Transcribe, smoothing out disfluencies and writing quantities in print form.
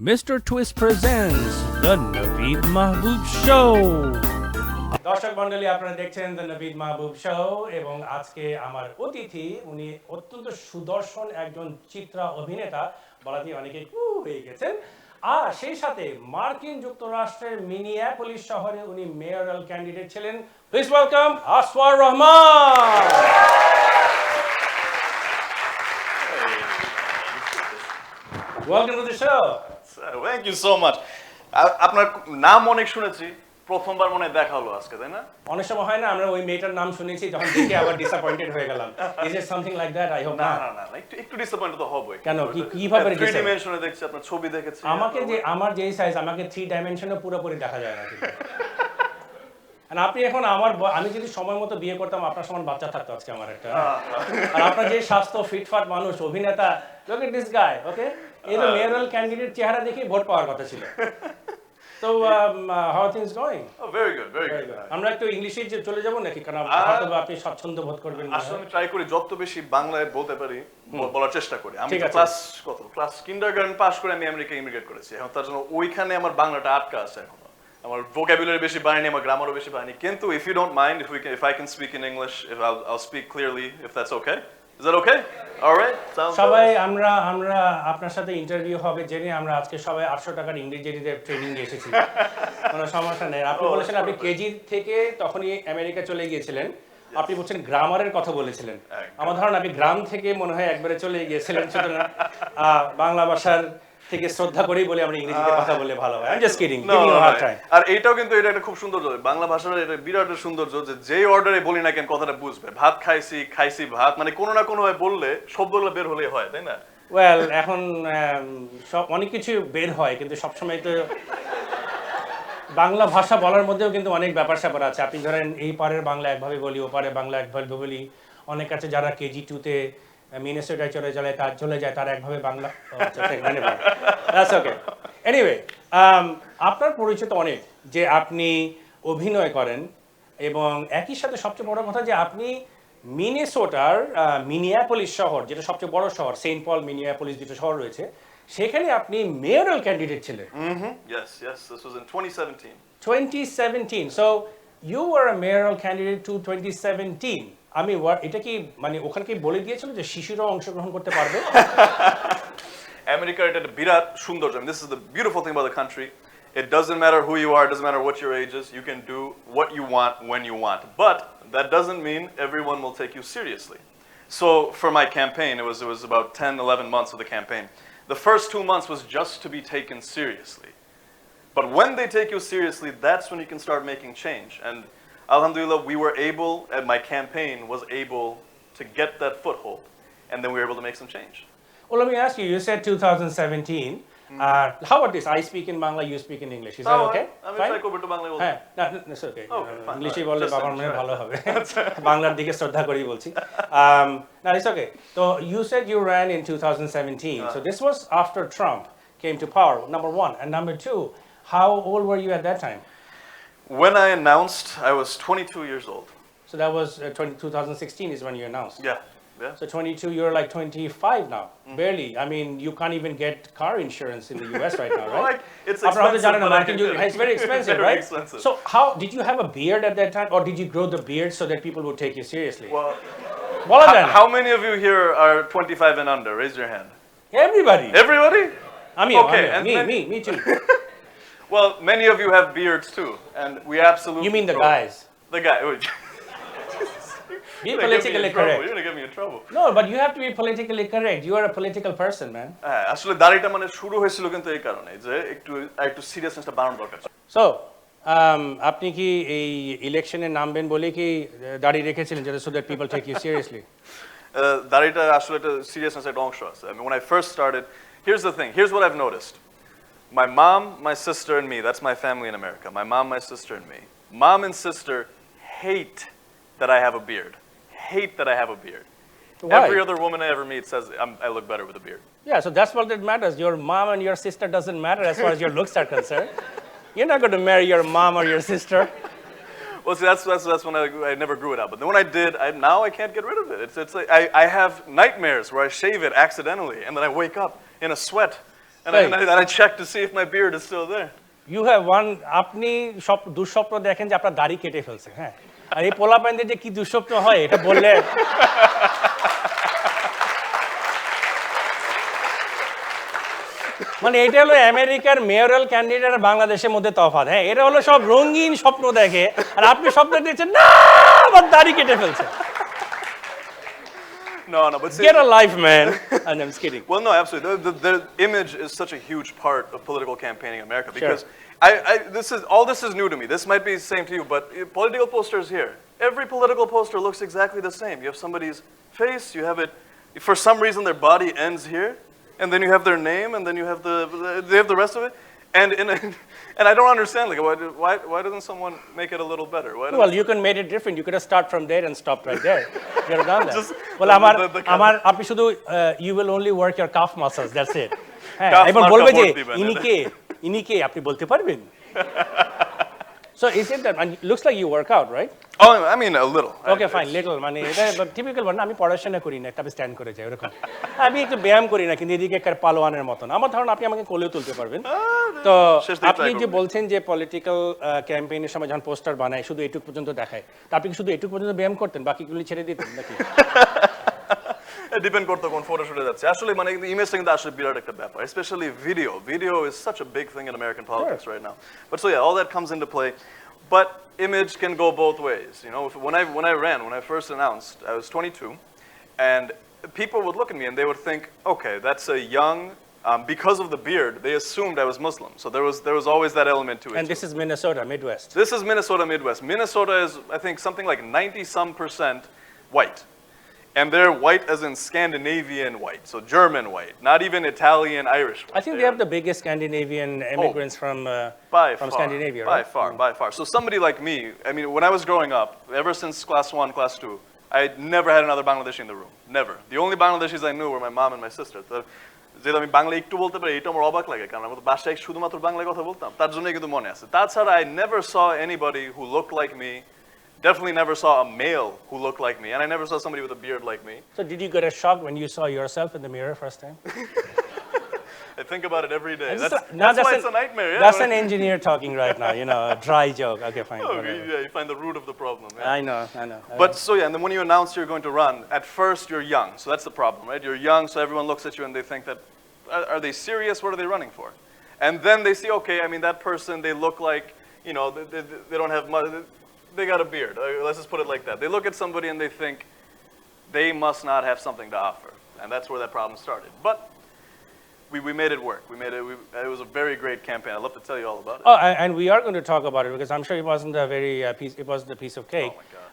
Mr. Twist presents the Naveed Mahbub Show. দর্শক মণ্ডলী আপনারা দেখছেন দ্য নবীদ মাহবুব শো এবং আজকে আমার অতিথি উনি অত্যন্ত সুদর্শন একজন চিত্রা অভিনেতা বলাতে অনেকে হয়ে গেছেন আর সেই সাথে মার্কিন যুক্তরাষ্ট্রের মিনিয়াপলিস শহরে উনি মেয়রাল ক্যান্ডিডেট ছিলেন please welcome Aswar Rahman Welcome to the show. Thank you so much. আপনার নাম অনেক শুনেছি প্রথমবার মনে দেখা হলো আজকে তাই না অনেক সময় হয় না আমরা ওই মেয়েটার নাম শুনেছি যখন দেখে আবার ডিসঅ্যাপয়েন্টেড হয়ে গেলাম is it something like that I hope না না না একটু ডিসঅ্যাপয়েন্ট তো হবই কেন কিভাবে থ্রি ডাইমেনশনে দেখছি আপনার ছবি দেখেছি আমাকে যে আমার যেই সাইজ আমাকে থ্রি ডাইমেনশনে পুরোপুরি দেখা যায় না ঠিক আর আপনি এখন আমি যদি সময় মতো বিয়ে করতাম আপনার সমান বাচ্চা থাকতো আজকে আমার একটা আর আপনার যে স্বাস্থ্য ফিটফাট মানুষ অভিনেতা লুক এট দিস গাই ওকে এই তো মেয়রাল ক্যান্ডিডেট চেহারা দেখে ভোট পাওয়ার কথা ছিল So how are things going? Oh, very good. আমরা একটু ইংলিশে চলে যাব নাকি কারণ হয়তো আপনি স্বাচ্ছন্দ্য বোধ করবেন আসলে আমি ট্রাই করি যত বেশি বাংলায় বলতে পারি বলার চেষ্টা করি আমি ক্লাস কিন্ডারগার্টেন পাস করে আমি আমেরিকা ইমিগ্রেট করেছি এখন তার জন্য ওইখানে আমার বাংলাটা আটকা আছে এখন আমার ভোকাবুলারি বেশি বাড়েনি আমার গ্রামারও বেশি বাড়েনি কিন্তু if you don't mind if I can speak in English I'll speak clearly if that's okay Is that okay? All right. সবাই আমরা আপনার সাথে ইন্টারভিউ হবে জেনে আমরা আজকে সবাই 800 টাকার ইংরেজিতে ট্রেনিং এ এসেছি কোনো সমস্যা নেই আপনি বলেছেন আপনি কেজি থেকে তখনই আমেরিকা চলে গিয়েছিলেন আপনি বলছেন গ্রামারের কথা বলেছিলেন আমার ধারণা আপনি গ্রাম থেকে মনে হয় একবারে চলে গিয়েছিলেন সুতরাং বাংলা ভাষার থেকে শ্রদ্ধা করেই বলে আমরা ইংরেজিতে কথা বলে ভালো হয় I'm just kidding give me a hard time আর এইটাও কিন্তু এটা একটা খুব সুন্দর বাংলা ভাষার এটা বিরাট সৌন্দর্য যে অর্ডারে বলি না কেন কথাটা বুঝবে ভাত খাইছি ভাত মানে কোনো না কোনো ভাবে বললে শব্দগুলো বের হলেই হয় তাই না ওয়েল এখন সব অনেক কিছু বের হয় কিন্তু সব সময় তো বাংলা ভাষা বলার মধ্যেও কিন্তু অনেক ব্যাপার স্যাপার আছে আপনি ধরেন এই পারের বাংলা একভাবে বলি ও পারের বাংলা একভাবে বলি অনেক আছে যারা কেজি 2 তে মিনেসোটায় চলে যায় তার একভাবে বাংলা দ্যাটস ওকে এনিওয়ে আপনার পরিচয় তো অনেক যে আপনি অভিনয় করেন এবং একই সাথে সবচেয়ে বড় কথা যে আপনি মিনেসোটার মিনিয়াপলিস শহর যেটা সবচেয়ে বড় শহর সেন্ট পল মিনিয়াপলিস দুটো শহর রয়েছে সেখানে আপনি মেয়রাল ক্যান্ডিডেট ছিলেন Yes this was in 2017 so you were a mayoral candidate to 2017 আমি এটা কি মানে ওখানে কি বলে দিয়েছিল যে শিশুরা অংশগ্রহণ করতে পারবে আমেরিকার এটা বিরাট সৌন্দর্য this is the beautiful thing about the country it doesn't matter who you are it doesn't matter what your age is you can do what you want when you want but that doesn't mean everyone will take you seriously so for my campaign it was about 10-11 months of the campaign the first 2 months was just to be taken seriously but when they take you seriously that's when you can start making change and Alhamdulillah, we were able, and my campaign was able to get that foothold, and then we were able to make some change. Well, let me ask you, you said 2017. How about this? I speak in Bangla, you speak in English. Is that okay? I'm try to go to Bangla. No, it's okay. English is বললে বাবার মনে ভালো হবে বাংলার দিকে শ্রদ্ধা করেই বলছি no it's okay so you said you ran in 2017 so this was after Trump came to power number 1 and number 2 how old were you at that time When I announced, I was 22 years old. So that was 2016 is when you announced. Yeah. So 22, you're like 25 now. Barely. I mean, you can't even get car insurance in the US right now, right? It's expensive. It's very expensive, very right? Expensive. So did you have a beard at that time, or did you grow the beard so that people would take you seriously? Well, how many of you here are 25 and under? Raise your hand. Everybody. Everybody? Okay. Me too. Well, many of you have beards too, and we absolutely. You mean the guys? The guy. Be politically correct. You're gonna get me in trouble. No, but you have to be politically correct. You are a political person, man. আসলে দাড়িটা মানে শুরু হয়েছিল কিন্তু এই কারণে যে একটু সিরিয়াসনেসটা বাড়ানো দরকার। So, আপনি কি এই ইলেকশনে নামবেন বলে কি দাড়ি রেখেছিলেন যেটা so that people take you seriously? দাড়িটা আসলে একটা সিরিয়াসনেস একটা অংশ আছে। I mean, when I first started, here's the thing. Here's what I've noticed. My mom, my sister, and me, that's my family in America. My mom, my sister, and me. Mom and sister hate that I have a beard. Hate that I have a beard. Why? Every other woman I ever meet says I look better with a beard. Yeah, so that's what that matters. Your mom and your sister doesn't matter as far as your looks are concerned. You're not going to marry your mom or your sister. Well, see, that's when I never grew it out. But then when I did, now I can't get rid of it. It's like I have nightmares where I shave it accidentally, and then I wake up in a sweat And, Right. I check to see if my beard is still there. You have one, আপনি দুঃস্বপ্ন দেখেন যে আপনার দাড়ি কেটে ফেলছে, হ্যাঁ, আর এই পোলাপাইনদের যে কি দুঃস্বপ্ন হয় এটা বললে মানে এটা হলো আমেরিকার মেয়রাল ক্যান্ডিডেট আর বাংলাদেশের মধ্যে তফাৎ, হ্যাঁ, এটা হলো সব রঙিন স্বপ্ন দেখে আর আপনি স্বপ্ন দেখছেন না আমার দাড়ি কেটে ফেলছে। No, but see, Get a life, man. And I'm just kidding. well, no, absolutely. The image is such a huge part of political campaigning in America because this is new to me. This might be the same to you, but political posters here, every political poster looks exactly the same. You have somebody's face, you have it, for some reason their body ends here, and then you have their name, and then you have the rest of it. And I don't understand, like, why doesn't someone make it a little better? Well, you can make it different. You could have started from there and stopped right there. You could have done that. Well, আপনি শুধু you will only work your calf muscles. That's it. হ্যাঁ, এবার বলবে যে ইনি কে আপনি বলতে পারবেন? So is it that, and it looks like you work out, right? Oh, I mean a little. Okay, fine, little. মানে এটা টিপিক্যাল না, আমি পড়াশোনা করি না, একটা স্ট্যান্ড করে যাই ওরকম। আমি একটু ব্যায়াম করি না, কিন্তু এদিকে একটা পালোয়ানের মতন। আমার ধারণা আপনি আমাকে কোলেও তুলতে পারবেন। তো আপনি যে বলছেন যে পলিটিক্যাল ক্যাম্পেইনের সময় যখন পোস্টার বানায় শুধু এটুকু পর্যন্ত দেখায়, তা আপনি কি শুধু এটুকু পর্যন্ত ব্যায়াম করতেন, বাকিগুলি ছেড়ে দিতেন নাকি? Depend করতো কোন ফটোশুটে যাচ্ছে। আসলে মানে ইমেজটা কিন্তু আসলে বিরাট একটা ব্যাপার, especially video. Video is such a big thing in American politics right now. But so yeah, all that comes into play. But image can go both ways. You know, when I first announced, I was 22, and people would look at me and they would think, okay, that's a young, because of the beard, they assumed I was Muslim. So there was always that element to it. And this is Minnesota, Midwest. This is Minnesota, Midwest. Minnesota is, I think, something like 90-some% white. And they're white as in Scandinavian white, so German white, not even Italian, Irish white. I think they have the biggest Scandinavian immigrants from Scandinavia, right? By far. So somebody like me, I mean, when I was growing up, ever since class 1, class 2, I never had another Bangladeshi in the room. Never. The only Bangladeshis I knew were my mom and my sister. যেটা আমি বাংলা একটু বলতে পারি এটা আমার অবাক লাগে, কারণ আমি তো বাসায় শুধুমাত্র বাংলায় কথা বলতাম, তার জন্যই কিন্তু মনে আছে। তাছাড়া I never saw anybody who looked like me. Definitely never saw a male who looked like me, and I never saw somebody with a beard like me. So did you get a shock when you saw yourself in the mirror first time? I think about it every day. That's why it's a nightmare. Yeah? That's an engineer talking right now, you know, a dry joke. Okay, fine. Oh, yeah, you find the root of the problem. Yeah. I know. But so yeah, and then when you announce you're going to run, at first you're young, so that's the problem, right? You're young, so everyone looks at you and they think that, are they serious? What are they running for? And then they see, okay, I mean, that person, they look like, you know, they don't have much. They got a beard. Let's just put it like that. They look at somebody and they think they must not have something to offer, and that's where that problem started. But we made it work. It was a very great campaign. I'd love to tell you all about it. Oh, and we are going to talk about it because I'm sure it wasn't a very it wasn't a piece of cake. Oh my God.